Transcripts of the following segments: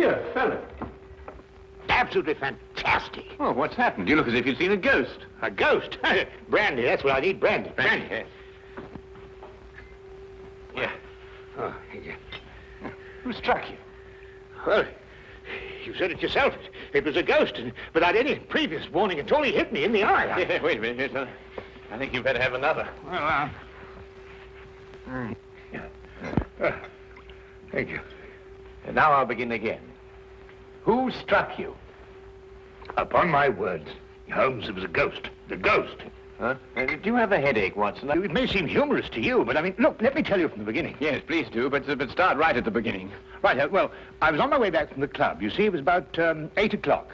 dear fellow. Absolutely fantastic. Oh, what's happened? You look as if you'd seen a ghost. A ghost? Brandy, that's what I need, brandy. Brandy, yes. Yeah. Oh, yeah. Who struck you? Well, you said it yourself. It was a ghost, and without any previous warning at all, he hit me in the eye. Yeah, wait a minute. Yes, I think you better have another. Well, thank you. And now I'll begin again. Who struck you? Upon my word, Holmes, it was a ghost. The ghost. Huh? Do you have a headache, Watson? It may seem humorous to you, but I mean, look, let me tell you from the beginning. Yes, please do, but start right at the beginning. Right, well, I was on my way back from the club. You see, it was about 8 o'clock.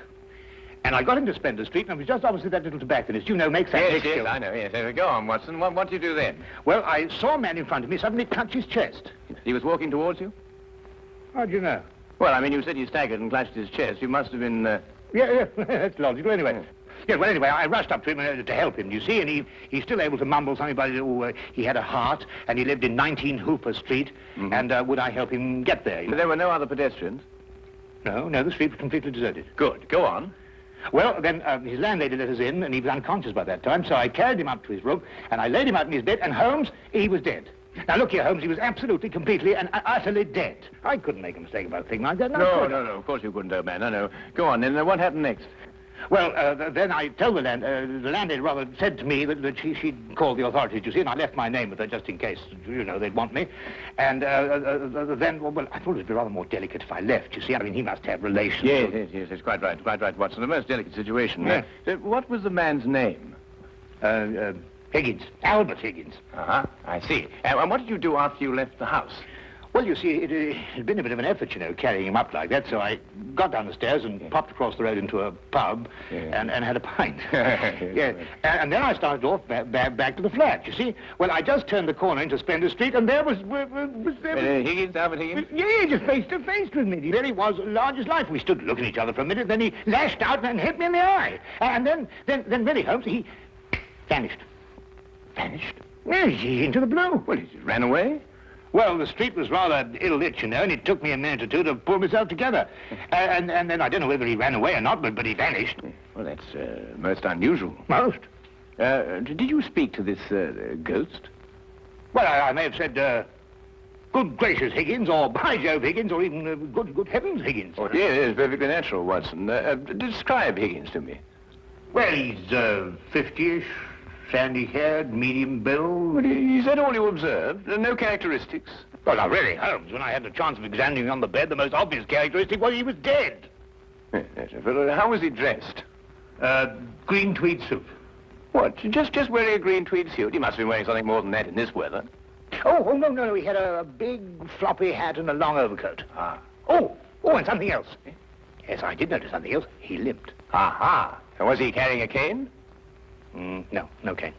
And I got into Splendor Street, and I was just opposite that little tobacconist. You know, makes that... Yes, I know, yes. Go on, Watson. What did you do then? Well, I saw a man in front of me suddenly touch his chest. He was walking towards you? How do you know? Well, I mean, you said he staggered and clutched his chest. You must have been... Yeah, that's logical. Anyway... Yeah, well, anyway, I rushed up to him to help him, you see, and he's still able to mumble something about he had a heart, and he lived in 19 Hooper Street, and would I help him get there? But there were no other pedestrians? No, the street was completely deserted. Good. Go on. Well, then his landlady let us in, and he was unconscious by that time, so I carried him up to his room, and I laid him out in his bed, and Holmes, he was dead. Now, look here, Holmes, he was absolutely, completely, and utterly dead. I couldn't make a mistake about a thing like that. No, of course you couldn't, old man. No. Go on, then. What happened next? Well, then I told the landlady rather said to me that she'd called the authorities, you see, and I left my name with her just in case, you know, they'd want me. And then, well, I thought it'd be rather more delicate if I left, you see. I mean, he must have relations. Yes, it's quite right, Watson. The most delicate situation. Yeah. What was the man's name? Higgins. Albert Higgins. Uh-huh, I see. And what did you do after you left the house? Well, you see, it had been a bit of an effort, you know, carrying him up like that, so I got down the stairs and popped across the road into a pub and had a pint. Yeah. And then I started off back to the flat, you see. Well, I just turned the corner into Splendor Street, and there was Higgins, Albert Higgins? Yeah, just face to face with me. He really was large as life. We stood looking at each other for a minute, then he lashed out and hit me in the eye. And then really, Holmes, he vanished. Vanished? Yeah, into the blue. Well, he just ran away? Well, the street was rather ill-lit, you know, and it took me a minute or two to pull myself together. And then I don't know whether he ran away or not, but he vanished. Well, that's most unusual. Most. Did you speak to this ghost? Well, I may have said, good gracious, Higgins, or by Jove, Higgins, or even good heavens, Higgins. Oh, yes, perfectly natural, Watson. Describe Higgins to me. Well, he's 50-ish. Sandy-haired, medium build. Well, is that all you observed? No characteristics? Well, now, really, Holmes, when I had the chance of examining him on the bed, the most obvious characteristic was he was dead. Yes, well, how was he dressed? Green tweed suit. What, just wearing a green tweed suit? He must have been wearing something more than that in this weather. Oh, no, he had a big floppy hat and a long overcoat. Ah. Oh, and something else. Yes, I did notice something else. He limped. Aha. Was he carrying a cane? No cane.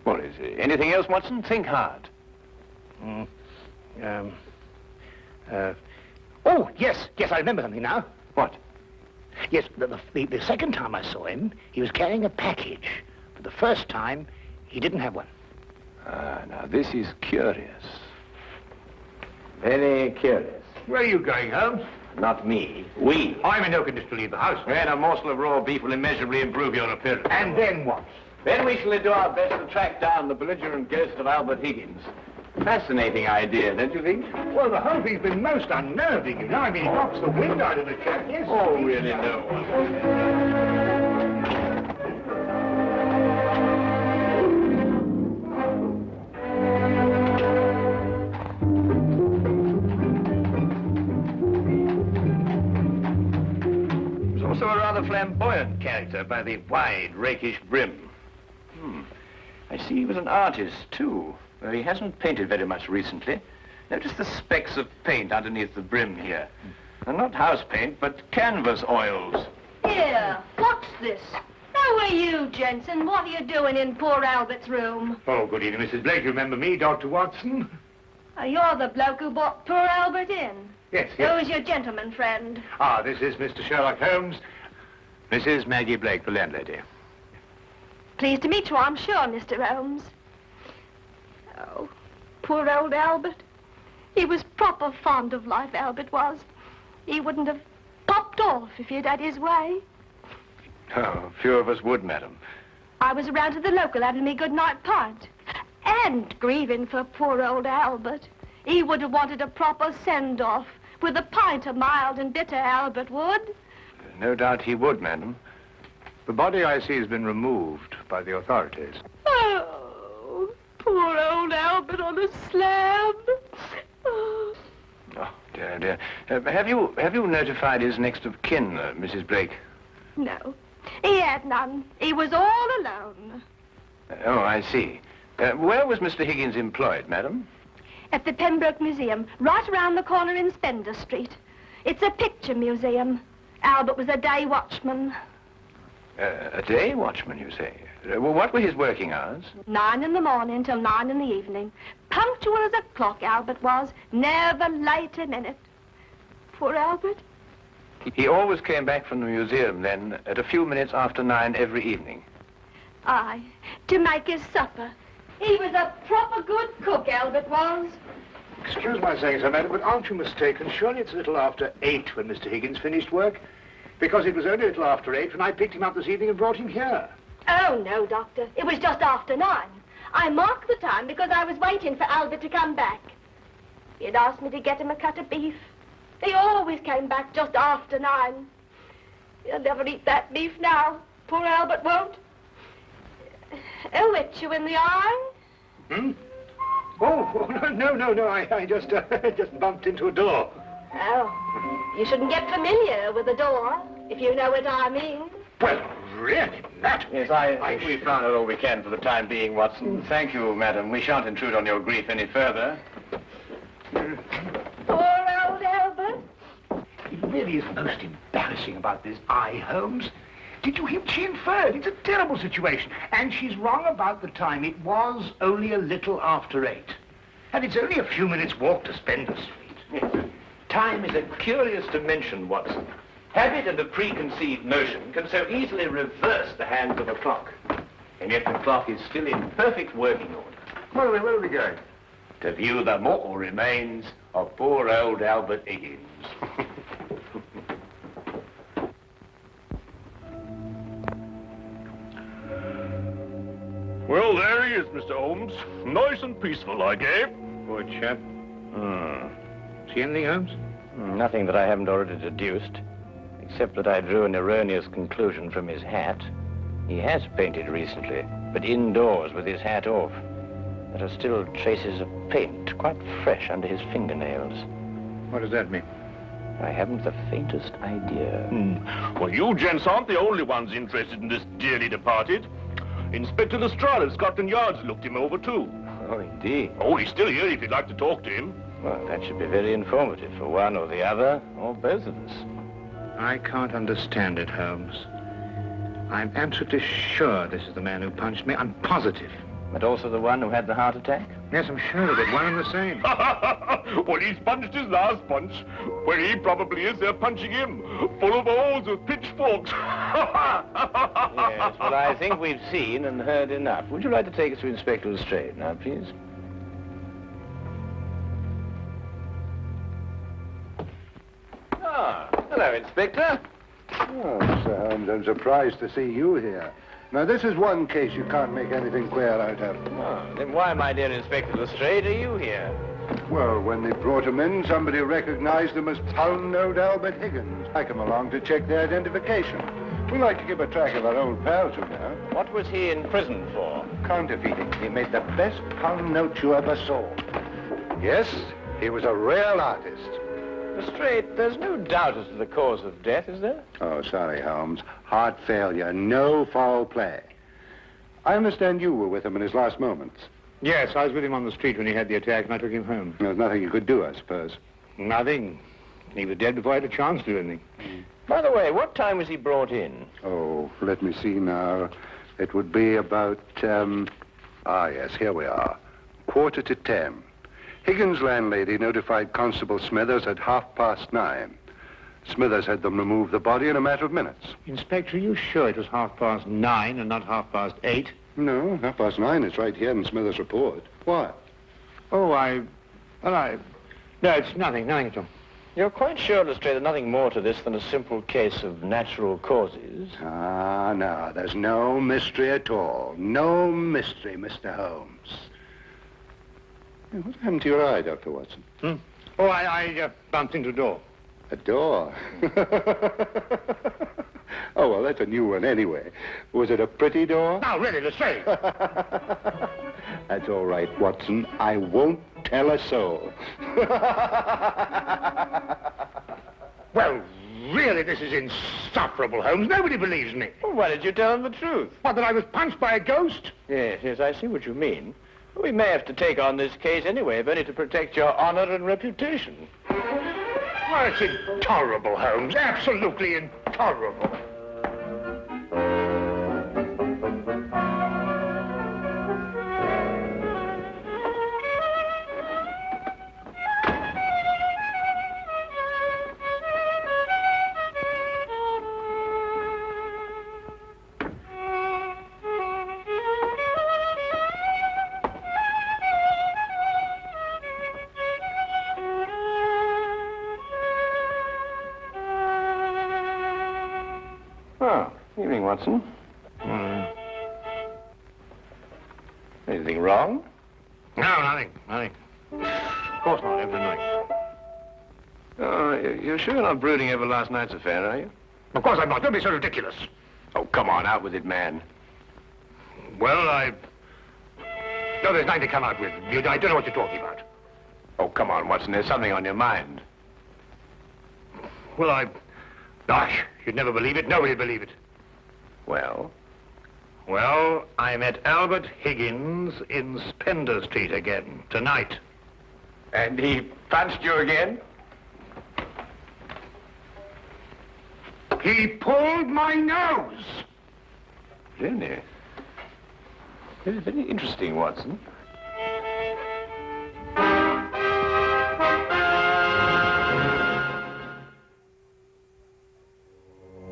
Well, is there anything else, Watson? Think hard. Oh, yes, I remember something now. What? Yes, the second time I saw him, he was carrying a package. But the first time, he didn't have one. Now this is curious. Very curious. Where are you going, Holmes? Not me. We. I'm in no condition to leave the house. And a morsel of raw beef will immeasurably improve your appearance. And then what? Then we shall do our best to track down the belligerent ghost of Albert Higgins. Fascinating idea, don't you think? Well, the whole thing's been most unnerving, you know. I mean, it knocks the wind out of the chap, yes. Oh, really, no. He's also a rather flamboyant character by the wide, rakish brim. I see he was an artist, too. Though he hasn't painted very much recently. Notice the specks of paint underneath the brim here. And not house paint, but canvas oils. Here, what's this? How are you, Jensen? What are you doing in poor Albert's room? Oh, good evening, Mrs. Blake. You remember me, Dr. Watson? You're the bloke who brought poor Albert in. Yes. Who's your gentleman friend? Ah, this is Mr. Sherlock Holmes. Mrs. Maggie Blake, the landlady. Pleased to meet you, I'm sure, Mr. Holmes. Oh, poor old Albert. He was proper fond of life, Albert was. He wouldn't have off if he'd had his way. Oh, few of us would, madam. I was around to the local having me good-night pint. And grieving for poor old Albert. He would have wanted a proper send-off with a pint of mild and bitter, Albert would. No doubt he would, madam. The body, I see, has been removed by the authorities. Oh, poor old Albert on a slab. Oh. Oh, dear, dear. Have you notified his next of kin, Mrs. Blake? No, he had none. He was all alone. Oh, I see. Where was Mr. Higgins employed, madam? At the Pembroke Museum, right around the corner in Spender Street. It's a picture museum. Albert was a day watchman. A day watchman, you say? Well, what were his working hours? 9 in the morning till 9 in the evening. Punctual as a clock, Albert was. Never late a minute. Poor Albert. He always came back from the museum, then, at a few minutes after 9 every evening. Aye, to make his supper. He was a proper good cook, Albert was. Excuse my saying so, madam, but aren't you mistaken? Surely it's a little after 8 when Mr. Higgins finished work? Because it was only a little after 8 when I picked him up this evening and brought him here. Oh, no, Doctor. It was just after 9. I marked the time because I was waiting for Albert to come back. He had asked me to get him a cut of beef. He always came back just after 9. He'll never eat that beef now. Poor Albert won't. He'll hit you in the eye. Hmm? Oh, no. I just bumped into a door. Oh, you shouldn't get familiar with the door, if you know what I mean. Well, really, Matt. Yes, I think we've found out all we can for the time being, Watson. Thank you, madam. We shan't intrude on your grief any further. Poor old Albert. It really is most embarrassing about this eye, Holmes. Did you hear what she inferred? It's a terrible situation. And she's wrong about the time. It was only a little after 8. And it's only a few minutes' walk to Spender Street. Yes. Time is a curious dimension, Watson. Habit and a preconceived notion can so easily reverse the hands of a clock. And yet the clock is still in perfect working order. Where are we going? To view the mortal remains of poor old Albert Higgins. Well, there he is, Mr. Holmes. Nice and peaceful, I gave. Poor chap. See anything, Holmes? Nothing that I haven't already deduced, except that I drew an erroneous conclusion from his hat. He has painted recently, but indoors with his hat off. There are still traces of paint, quite fresh under his fingernails. What does that mean? I haven't the faintest idea. Well, you gents aren't the only ones interested in this dearly departed. Inspector Lestrade of Scotland Yard's looked him over, too. Oh, indeed. Oh, he's still here if you'd like to talk to him. Well, that should be very informative for one or the other, or both of us. I can't understand it, Holmes. I'm absolutely sure this is the man who punched me. I'm positive. But also the one who had the heart attack? Yes, I'm sure of it. One and the same. Well, he's punched his last punch. Where he probably is, they're punching him. Full of holes with pitchforks. Yes, well, I think we've seen and heard enough. Would you like to take us to Inspector Lestrade now, please? Ah, hello, Inspector. Oh, Mr. Holmes, I'm surprised to see you here. Now, this is one case you can't make anything clear out of. Oh, then why, my dear Inspector Lestrade, are you here? Well, when they brought him in, somebody recognized him as Pound-Note Albert Higgins. I come along to check their identification. We like to keep a track of our old pals, you know. What was he in prison for? Counterfeiting. He made the best pound note you ever saw. Yes, he was a real artist. Lestrade, there's no doubt as to the cause of death, is there? Oh, sorry, Holmes. Heart failure, no foul play. I understand you were with him in his last moments. Yes, I was with him on the street when he had the attack, and I took him home. There's nothing you could do, I suppose. Nothing. He was dead before I had a chance to do anything. By the way, what time was he brought in? Oh, let me see now. It would be about, yes, here we are. 9:45. Higgins' landlady notified Constable Smithers at 9:30. Smithers had them remove the body in a matter of minutes. Inspector, are you sure it was 9:30 and not 8:30? No, 9:30. It's right here in Smithers' report. Why? Oh, no, it's nothing at all. You're quite sure, Lestrade, there's nothing more to this than a simple case of natural causes? Ah, no, there's no mystery at all. No mystery, Mr. Holmes. Hey, what happened to your eye, Dr. Watson? Oh, I bumped into a door. A door? Oh, well, that's a new one anyway. Was it a pretty door? No, really, Lestrade. That's all right, Watson. I won't tell a soul. Well, really, this is insufferable, Holmes. Nobody believes me. Well, why did you tell them the truth? What, that I was punched by a ghost? Yes, I see what you mean. We may have to take on this case anyway, if only to protect your honor and reputation. Well, it's intolerable, Holmes. Absolutely intolerable. Oh, evening, Watson. Anything wrong? No, nothing. Of course not, every night. Oh, you're sure you're not brooding over last night's affair, are you? Of course I'm not. Don't be so ridiculous. Oh, come on, out with it, man. Well, No, there's nothing to come out with. I don't know what you're talking about. Oh, come on, Watson, there's something on your mind. Well, Gosh, you'd never believe it. Nobody'd believe it. Well? Well, I met Albert Higgins in Spender Street again, tonight. And he punched you again? He pulled my nose! Really? Very interesting, Watson.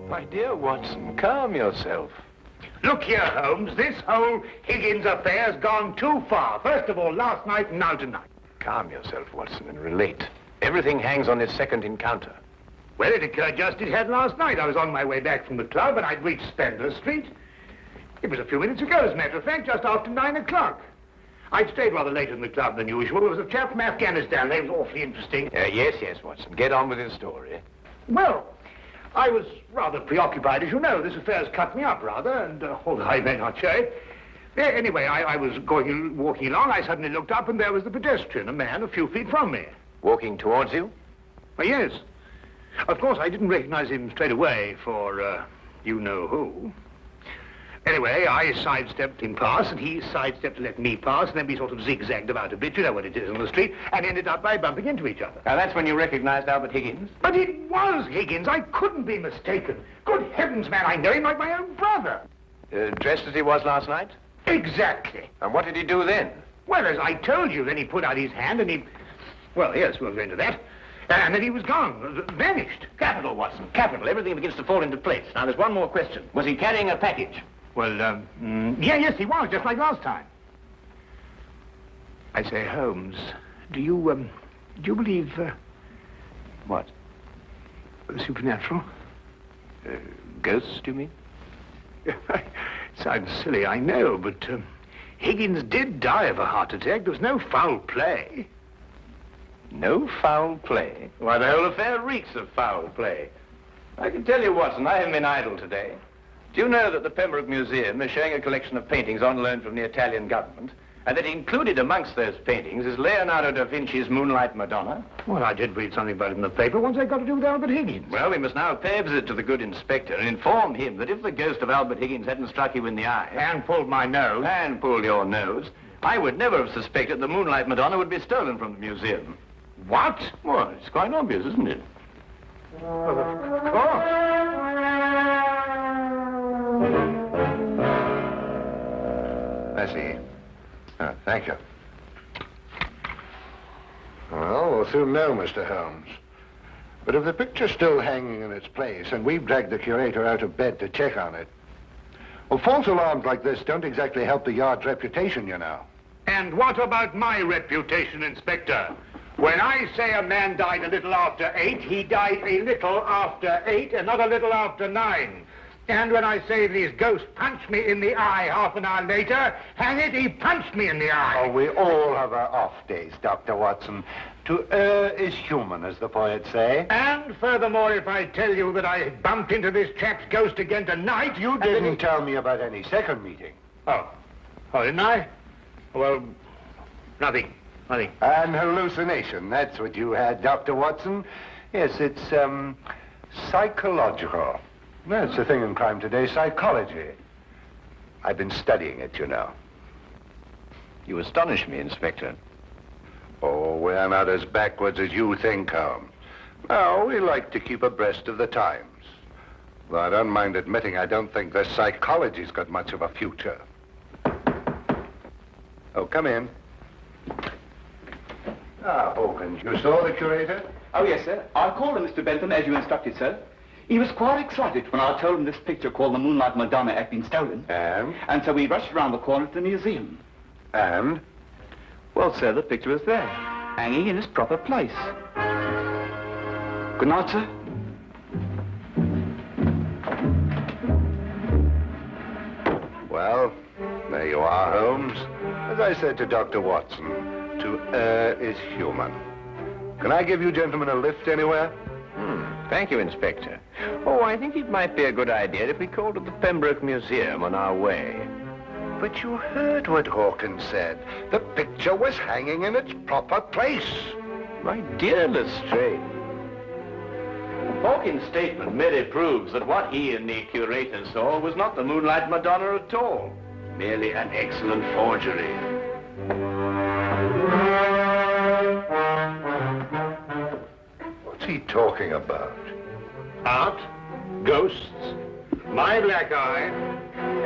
My dear Watson, calm yourself. Look here, Holmes, this whole Higgins affair's gone too far. First of all, last night and now tonight. Calm yourself, Watson, and relate. Everything hangs on this second encounter. Well, it occurred just as it had last night. I was on my way back from the club and I'd reached Spender Street. It was a few minutes ago, as a matter of fact, just after 9 o'clock. I'd stayed rather later in the club than usual. There was a chap from Afghanistan. He was awfully interesting. Yes, Watson. Get on with his story. Well, I was rather preoccupied, as you know. This affair's cut me up, rather, and although I may not show it. Anyway, I was walking along. I suddenly looked up, and there was the pedestrian, a man a few feet from me. Walking towards you? Well, yes. Of course, I didn't recognize him straight away for, you-know-who. Anyway, I sidestepped him past, and he sidestepped to let me pass, and then we sort of zigzagged about a bit, you know what it is on the street, and ended up by bumping into each other. Now, that's when you recognized Albert Higgins? But it was Higgins. I couldn't be mistaken. Good heavens, man, I know him like my own brother. Dressed as he was last night? Exactly. And what did he do then? Well, as I told you, then he put out his hand, and he... Well, yes, we'll go into that. And then he was gone, vanished. Capital, Watson, capital. Everything begins to fall into place. Now, there's one more question. Was he carrying a package? Well, yes, he was, just like last time. I say, Holmes, do you believe, What? Supernatural? Ghosts, do you mean? Sounds silly, I know, but, Higgins did die of a heart attack. There was no foul play. No foul play? Why, the whole affair reeks of foul play. I can tell you, Watson, I haven't been idle today. Do you know that the Pembroke Museum is showing a collection of paintings on loan from the Italian government, and that included amongst those paintings is Leonardo da Vinci's Moonlight Madonna? Well, I did read something about it in the paper. What's that got to do with Albert Higgins? Well, we must now pay a visit to the good inspector and inform him that if the ghost of Albert Higgins hadn't struck you in the eye... And pulled my nose. And pulled your nose, I would never have suspected the Moonlight Madonna would be stolen from the museum. What? Well, it's quite obvious, isn't it? Well, of course. I see. Oh, thank you. Well, we'll soon know, Mr. Holmes. But if the picture's still hanging in its place, and we've dragged the curator out of bed to check on it, well, false alarms like this don't exactly help the yard's reputation, you know. And what about my reputation, Inspector? When I say a man died a little after 8, he died a little after 8 and not a little after 9. And when I say his ghost punched me in the eye half an hour later, hang it, he punched me in the eye. Oh, we all have our off days, Dr. Watson. To err is human, as the poets say. And furthermore, if I tell you that I bumped into this chap's ghost again tonight, you Didn't tell me about any second meeting. Oh, didn't I? Well, nothing. An hallucination, that's what you had, Dr. Watson. Yes, it's, psychological. That's the thing in crime today, psychology. I've been studying it, you know. You astonish me, Inspector. Oh, we're not as backwards as you think, Holmes. No, we like to keep abreast of the times. Though I don't mind admitting I don't think the psychology's got much of a future. Oh, come in. Ah, Hawkins, you saw the curator? Oh, yes, sir. I called him, Mr. Bentham, as you instructed, sir. He was quite excited when I told him this picture called The Moonlight Madonna had been stolen. And so we rushed round the corner to the museum. And? Well, sir, the picture was there, hanging in its proper place. Good night, sir. Well, there you are, Holmes. As I said to Dr. Watson, to err is human. Can I give you gentlemen a lift anywhere? Thank you, Inspector. Oh, I think it might be a good idea if we called at the Pembroke Museum on our way. But you heard what Hawkins said. The picture was hanging in its proper place. My dear Lestrade, Hawkins' statement merely proves that what he and the curator saw was not the Moonlight Madonna at all. Merely an excellent forgery. What's he talking about? Art, ghosts, my black eye,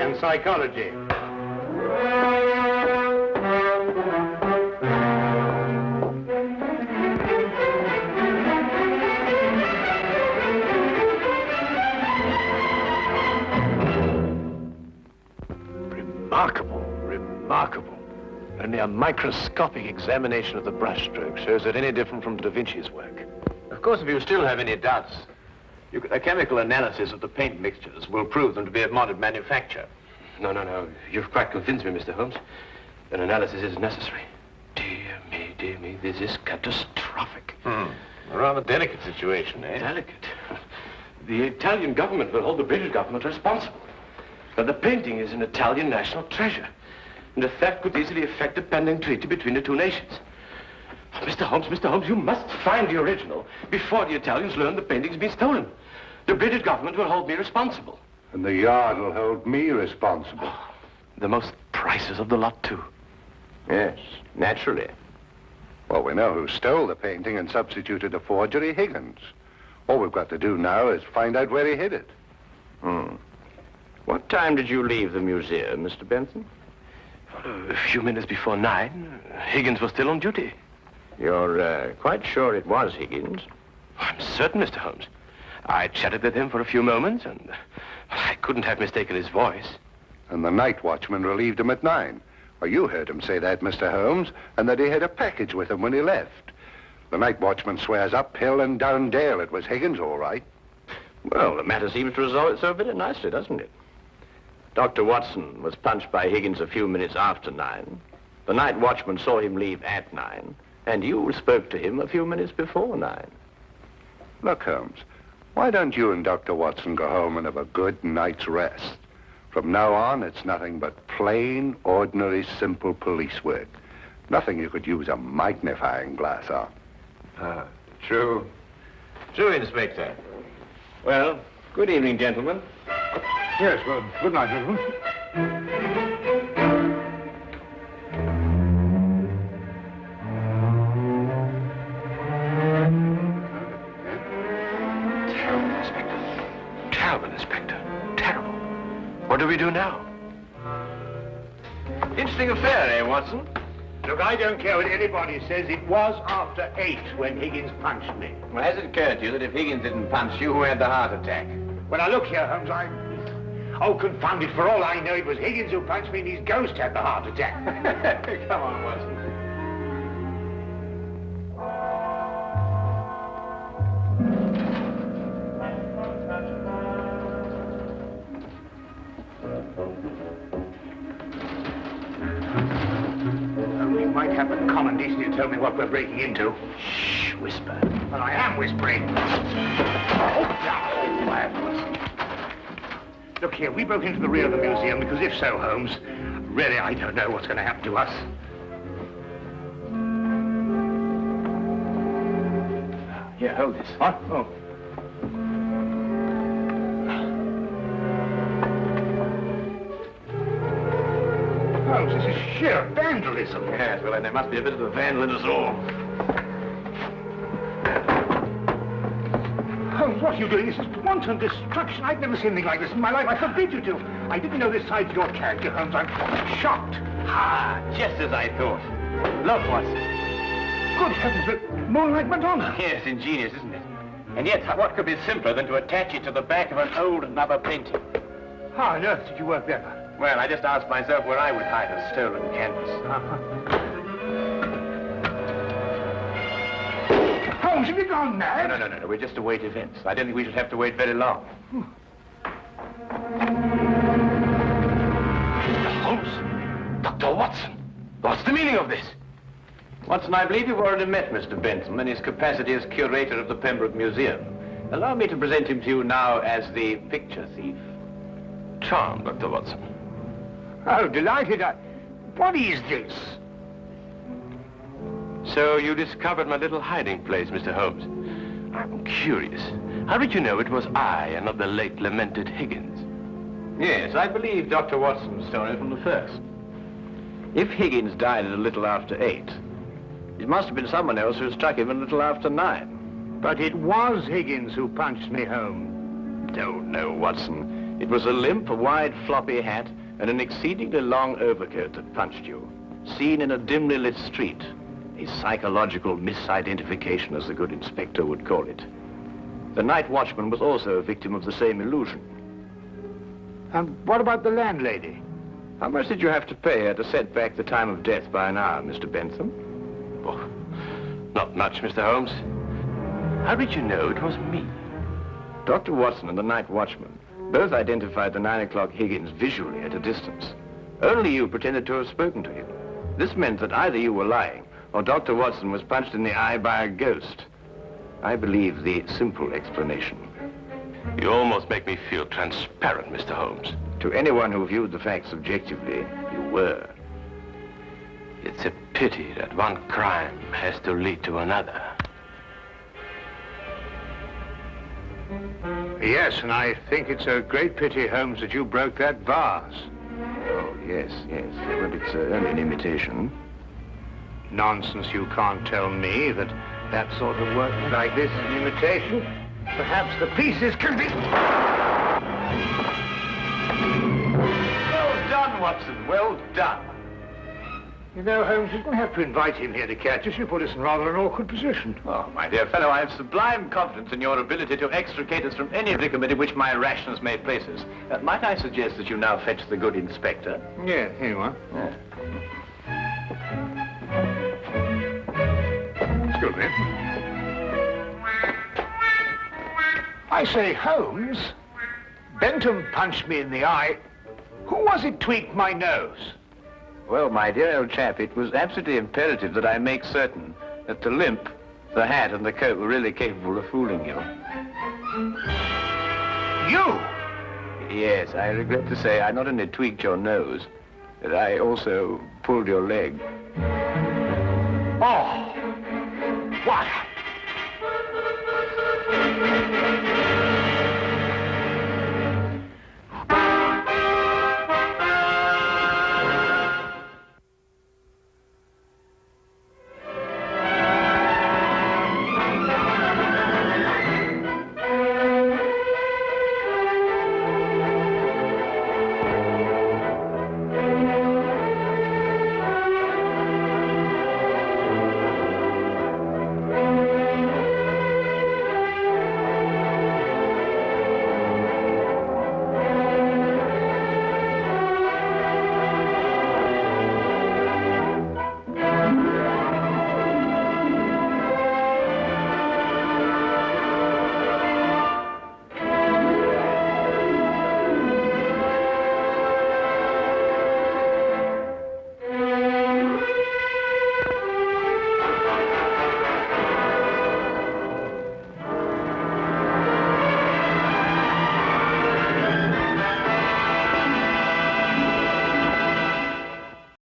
and psychology. Remarkable. Only a microscopic examination of the brushstroke shows it any different from Da Vinci's work. Of course, if you still have any doubts, a chemical analysis of the paint mixtures will prove them to be of modern manufacture. No. You've quite convinced me, Mr. Holmes. An analysis is necessary. Dear me, this is catastrophic. A rather delicate situation, eh? Delicate. The Italian government will hold the British government responsible. But the painting is an Italian national treasure. And the theft could easily affect a pending treaty between the two nations. Oh, Mr. Holmes, you must find the original before the Italians learn the painting's been stolen. The British government will hold me responsible. And the Yard will hold me responsible. The most priceless of the lot, too. Yes, naturally. Well, we know who stole the painting and substituted a forgery, Higgins. All we've got to do now is find out where he hid it. What time did you leave the museum, Mr. Benson? A few minutes before 9. Higgins was still on duty. You're quite sure it was Higgins? I'm certain, Mr. Holmes. I chatted with him for a few moments, and I couldn't have mistaken his voice. And the night watchman relieved him at 9. Well, you heard him say that, Mr. Holmes, and that he had a package with him when he left. The night watchman swears up hill and down dale it was Higgins, all right. Well, the matter seems to resolve itself very nicely, doesn't it? Dr. Watson was punched by Higgins a few minutes after 9. The night watchman saw him leave at 9. And you spoke to him a few minutes before 9. Look, Holmes, why don't you and Dr. Watson go home and have a good night's rest? From now on, it's nothing but plain, ordinary, simple police work. Nothing you could use a magnifying glass on. True. True, Inspector. Well, good evening, gentlemen. Yes, well, good night, gentlemen. Terrible, Inspector. Terrible, Inspector. Terrible. What do we do now? Interesting affair, eh, Watson? Look, I don't care what anybody says. It was after 8 when Higgins punched me. Well, has it occurred to you that if Higgins didn't punch you, who had the heart attack? Well, now, look here, Holmes, Oh, confound it, for all I know, it was Higgins who punched me and his ghost had the heart attack. Come on, Watson. common decency to tell me what we're breaking into. Shh, whisper. Well, I am whispering. Oh, quiet, Watson. Look here, we broke into the rear of the museum because if so, Holmes, really, I don't know what's going to happen to us. Here, hold this. What? Oh. Holmes, this is sheer vandalism. Yes, well, then there must be a bit of a vandal in us all. Holmes, what are you doing? This is wanton destruction. I've never seen anything like this in my life. I forbid you to. I didn't know this side to your character, Holmes. I'm shocked. Ah, just as I thought. Look, Watson. Good heavens, but Moonlight Madonna. Yes, ingenious, isn't it? And yet, what could be simpler than to attach it to the back of an old rubber painting? How on earth did you work that out? Well, I just asked myself where I would hide a stolen canvas. Holmes, have you gone mad? No. We just await events. I don't think we should have to wait very long. Mr. Holmes? Dr. Watson? What's the meaning of this? Watson, I believe you've already met Mr. Bentham in his capacity as curator of the Pembroke Museum. Allow me to present him to you now as the picture thief. Charmed, Dr. Watson. Oh, delighted. What is this? So you discovered my little hiding place, Mr. Holmes. I'm curious. How did you know it was I and not the late lamented Higgins? Yes, I believe Dr. Watson's story from the first. If Higgins died at a little after 8, it must have been someone else who struck him a little after 9. But it was Higgins who punched me home. Don't know, Watson. It was a limp, a wide, floppy hat, and an exceedingly long overcoat that punched you, seen in a dimly lit street. A psychological misidentification, as the good inspector would call it. The night watchman was also a victim of the same illusion. And what about the landlady? How much did you have to pay her to set back the time of death by an hour, Mr. Bentham? Oh, not much, Mr. Holmes. How did you know it was me? Dr. Watson and the night watchman both identified the 9 o'clock Higgins visually at a distance. Only you pretended to have spoken to him. This meant that either you were lying or Dr. Watson was punched in the eye by a ghost. I believe the simple explanation. You almost make me feel transparent, Mr. Holmes. To anyone who viewed the facts objectively, you were. It's a pity that one crime has to lead to another. Yes, and I think it's a great pity, Holmes, that you broke that vase. Oh, yes. But it's only an imitation. Nonsense, you can't tell me that that sort of work like this is an imitation. Perhaps the pieces can be... Well done, Watson, well done. You know, Holmes, you didn't have to invite him here to catch us. You put us in rather an awkward position. Oh, my dear fellow, I have sublime confidence in your ability to extricate us from any predicament in which my rashness may place us. Might I suggest that you now fetch the good inspector? Yeah, here you are. Yeah. Excuse me. I say, Holmes, Bentham punched me in the eye. Who was it tweaked my nose? Well, my dear old chap, it was absolutely imperative that I make certain that the limp, the hat, and the coat were really capable of fooling you. You? Yes, I regret to say I not only tweaked your nose, but I also pulled your leg. Oh, what